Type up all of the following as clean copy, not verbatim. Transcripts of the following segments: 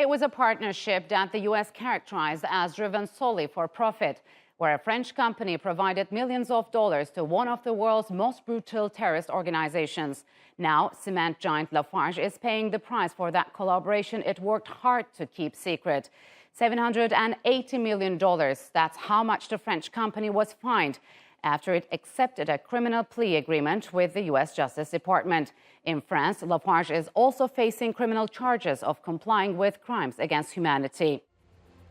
It was a partnership that the U.S. characterized as driven solely for profit, where a French company provided millions of dollars to one of the world's most brutal terrorist organizations. Now, cement giant Lafarge is paying the price for that collaboration it worked hard to keep secret. $780 million. That's how much the French company was fined after it accepted a criminal plea agreement with the U.S. Justice Department. In France, Lafarge is also facing criminal charges of complying with crimes against humanity.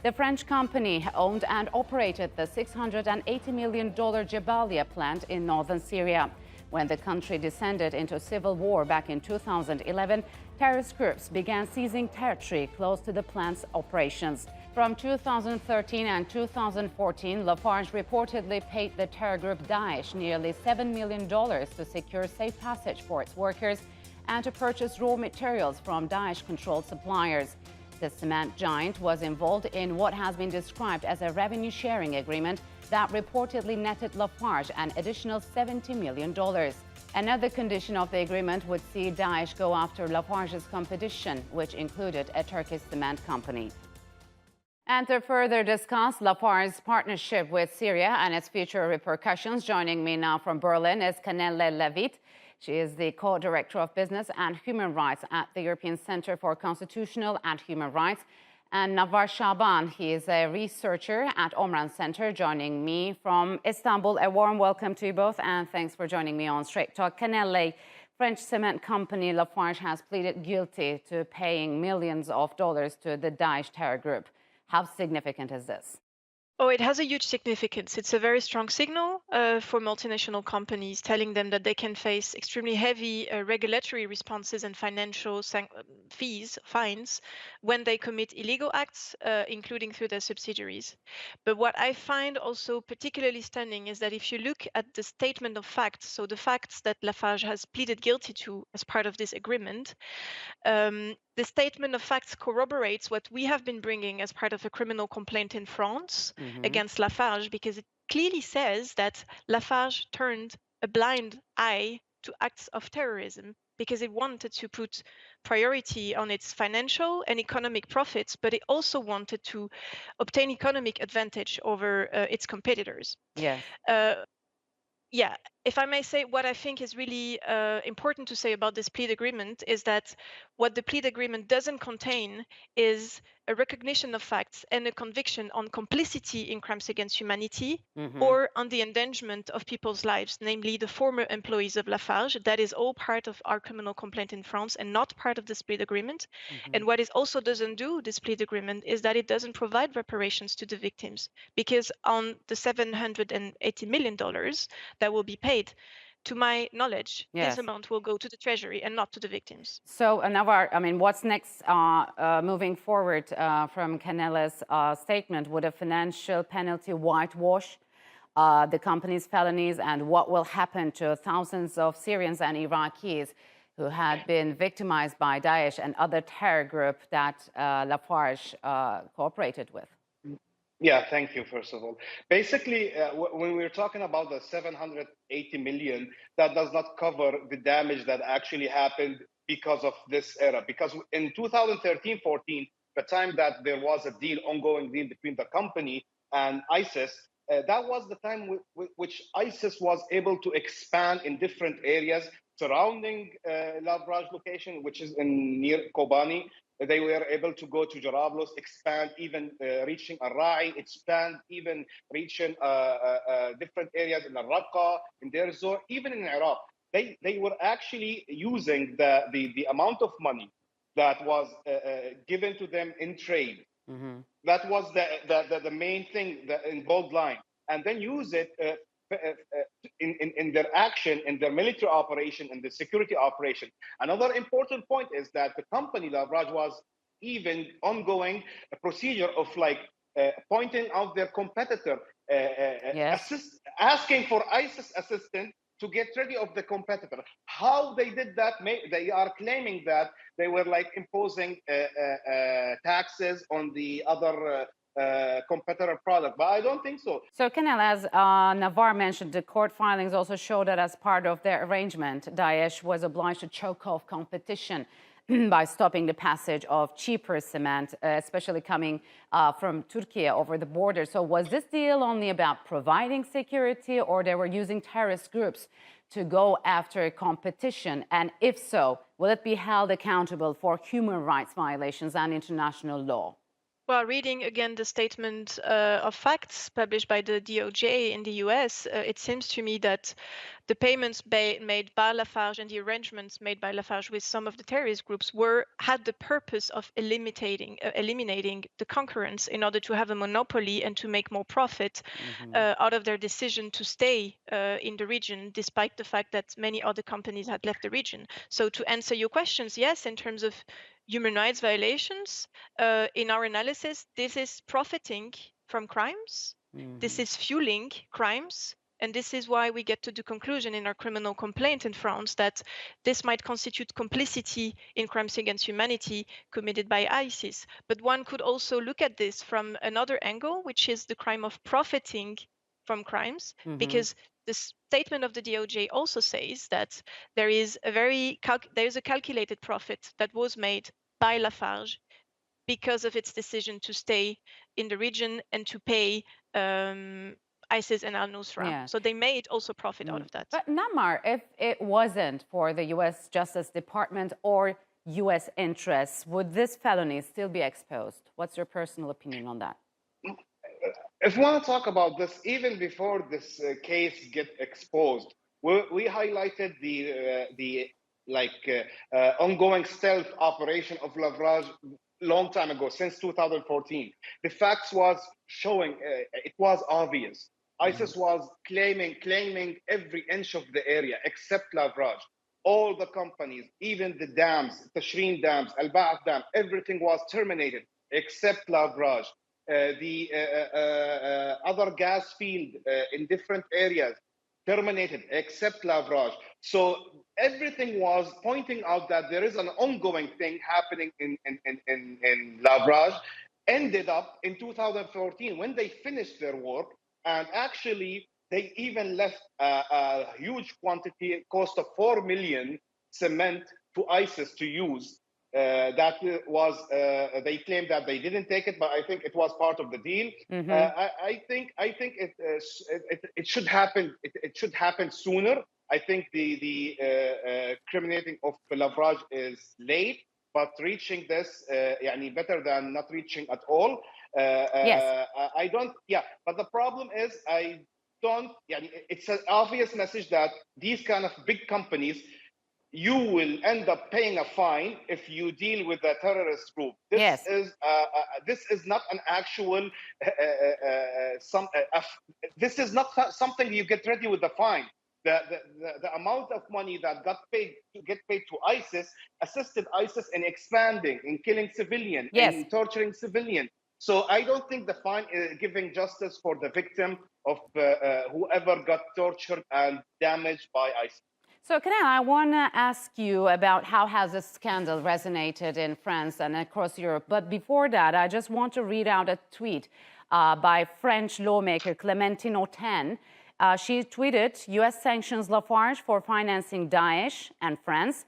The French company owned and operated the $680 million Jalabiyeh plant in northern Syria. When the country descended into civil war back in 2011, terrorist groups began seizing territory close to the plant's operations. From 2013 and 2014, Lafarge reportedly paid the terror group Daesh nearly $7 million to secure safe passage for its workers and to purchase raw materials from Daesh-controlled suppliers. The cement giant was involved in what has been described as a revenue-sharing agreement that reportedly netted Lafarge an additional $70 million. Another condition of the agreement would see Daesh go after Lafarge's competition, which included a Turkish cement company. And to further discuss Lafarge's partnership with Syria and its future repercussions, joining me now from Berlin is Canelle Levitt. She is the co-director of business and human rights at the European Center for Constitutional and Human Rights. And Navar Shaban, he is a researcher at Omran Center, joining me from Istanbul. A warm welcome to you both, and thanks for joining me on Straight Talk. Canelle, French cement company Lafarge has pleaded guilty to paying millions of dollars to the Daesh terror group. How significant is this? Oh, it has a huge significance. It's a very strong signal for multinational companies, telling them that they can face extremely heavy regulatory responses and financial fines, when they commit illegal acts, including through their subsidiaries. But what I find also particularly stunning is that if you look at the statement of facts, so the facts that Lafarge has pleaded guilty to as part of this agreement, the statement of facts corroborates what we have been bringing as part of a criminal complaint in France against Lafarge, because it clearly says that Lafarge turned a blind eye to acts of terrorism because it wanted to put priority on its financial and economic profits, but it also wanted to obtain economic advantage over its competitors. Yeah, if I may say, what I think is really important to say about this plea agreement is that what the plea agreement doesn't contain is a recognition of facts and a conviction on complicity in crimes against humanity or on the endangerment of people's lives, namely the former employees of Lafarge. That is all part of our criminal complaint in France and not part of this plea agreement. And what it also doesn't do, this plea agreement, is that it doesn't provide reparations to the victims, because on the $780 million that will be paid, to my knowledge, this amount will go to the treasury and not to the victims. So, Navar, I mean, what's next moving forward from Canelle's statement? Would a financial penalty whitewash the company's felonies, and what will happen to thousands of Syrians and Iraqis who had been victimized by Daesh and other terror groups that Lafarge cooperated with? Yeah, thank you, first of all. Basically, when we're talking about the 780 million, that does not cover the damage that actually happened because of this era. Because in 2013-14, the time that there was a ongoing deal between the company and ISIS, that was the time which ISIS was able to expand in different areas surrounding Lafarge location, which is near Kobani. They were able to go to Jarablus, expand, even reaching Al-Ra'i, expand, even reaching different areas in Al-Raqqa, in Deir ez-Zor, even in Iraq. They were actually using the amount of money that was given to them in trade. That was the main thing, in bold line. And then use it in their action, in their military operation, in the security operation. Another important point is that the company Lafarge was even ongoing a procedure of pointing out their competitor, asking for ISIS assistance to get rid of the competitor. How they did that? They are claiming that they were imposing taxes on the other competitor product, but I don't think so. So, Canelle, as Navar mentioned, the court filings also show that as part of their arrangement, Daesh was obliged to choke off competition by stopping the passage of cheaper cement, especially coming from Turkey over the border. So was this deal only about providing security, or they were using terrorist groups to go after competition? And if so, will it be held accountable for human rights violations and international law? Well, reading again the statement of facts published by the DOJ in the US, it seems to me that the payments made by Lafarge and the arrangements made by Lafarge with some of the terrorist groups had the purpose of eliminating the concurrence in order to have a monopoly and to make more profit out of their decision to stay in the region, despite the fact that many other companies had left the region. So to answer your questions, yes, in terms of human rights violations, in our analysis, this is profiting from crimes. This is fueling crimes. And this is why we get to the conclusion in our criminal complaint in France that this might constitute complicity in crimes against humanity committed by ISIS. But one could also look at this from another angle, which is the crime of profiting from crimes, because the statement of the DOJ also says that there is a calculated profit that was made by Lafarge because of its decision to stay in the region and to pay ISIS and al-Nusra. Yeah. So they made also profit out of that. But Namar, if it wasn't for the U.S. Justice Department or U.S. interests, would this felony still be exposed? What's your personal opinion on that? If we want to talk about this, even before this case get exposed, we highlighted the ongoing stealth operation of Lafarge long time ago, since 2014. The facts was showing, it was obvious. ISIS was claiming every inch of the area except Lafarge. All the companies, even the dams, the Tashreen dams, Al-Ba'ath dam, everything was terminated except Lafarge. The other gas field in different areas terminated except Lafarge. So everything was pointing out that there is an ongoing thing happening in Lafarge. Ended up in 2014 when they finished their work, and actually they even left a huge quantity, cost of 4 million cement to ISIS to use. That was they claimed that they didn't take it, but I think it was part of the deal. I think it should happen. It should happen sooner. I think the criminating of Lafarge is late, but reaching this, better than not reaching at all. Yes. I don't. Yeah, but the problem is I don't. It's an obvious message that these kind of big companies, you will end up paying a fine if you deal with a terrorist group. This is not an actual this is not something you get ready with the fine. The amount of money that got paid to ISIS assisted ISIS in expanding, in killing civilians, in torturing civilians. So I don't think the fine is giving justice for the victim of whoever got tortured and damaged by ISIS. So, Kanel, I want to ask you about how has this scandal resonated in France and across Europe. But before that, I just want to read out a tweet by French lawmaker Clémentine Autain. She tweeted, U.S. sanctions Lafarge for financing Daesh and France.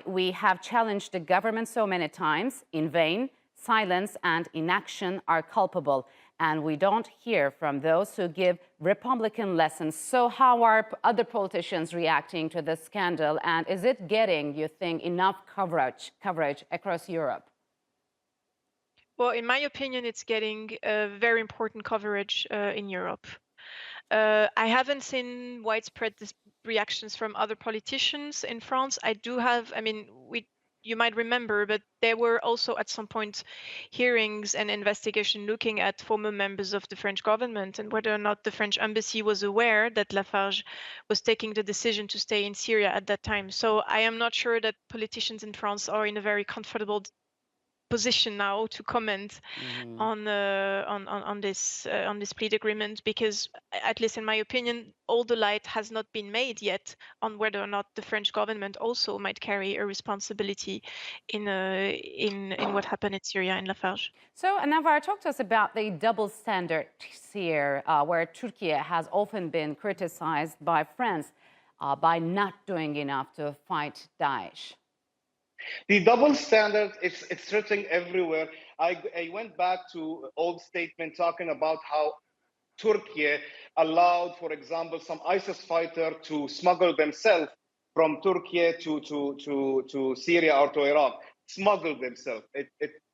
We have challenged the government so many times in vain. Silence and inaction are culpable, and we don't hear from those who give Republican lessons. So how are other politicians reacting to this scandal, and is it getting, you think, enough coverage across Europe? Well, in my opinion, it's getting very important coverage in Europe. I haven't seen widespread reactions from other politicians in France. You might remember, but there were also at some point hearings and investigation looking at former members of the French government and whether or not the French embassy was aware that Lafarge was taking the decision to stay in Syria at that time. So I am not sure that politicians in France are in a very comfortable position now to comment on this plea agreement, because at least in my opinion, all the light has not been made yet on whether or not the French government also might carry a responsibility in what happened in Syria and Lafarge. So, Navar, talk to us about the double standard here, where Turkey has often been criticized by France by not doing enough to fight Daesh. The double standard, it's written everywhere. I went back to old statement talking about how Turkey allowed, for example, some ISIS fighter to smuggle themselves from Turkey to Syria or to Iraq, smuggle themselves.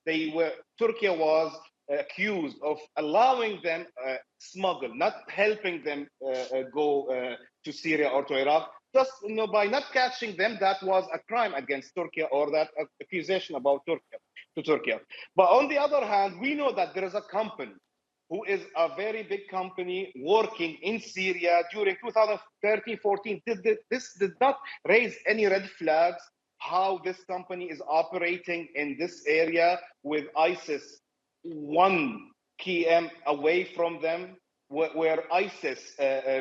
Turkey was accused of allowing them smuggle, not helping them go to Syria or to Iraq. Just by not catching them, that was a crime against Turkey, or that accusation about Turkey to Turkey. But on the other hand, we know that there is a company who is a very big company working in Syria during 2013-14. This did not raise any red flags how this company is operating in this area with ISIS 1 km away from them, where ISIS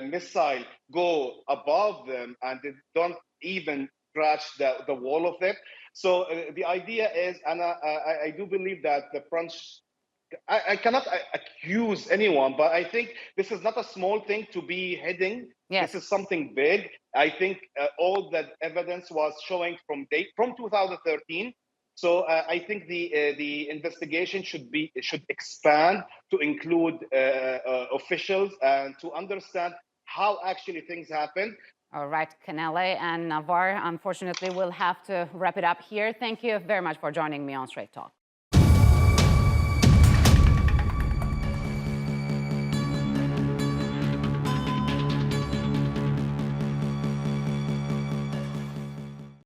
missile go above them and they don't even scratch the wall of it. So the idea is, and I do believe that the French, I cannot accuse anyone, but I think this is not a small thing to be heading. Yes. This is something big. I think all that evidence was showing from 2013. So I think the investigation should expand to include officials and to understand how actually things happen. All right, Canele and Navar, unfortunately, we'll have to wrap it up here. Thank you very much for joining me on Straight Talk.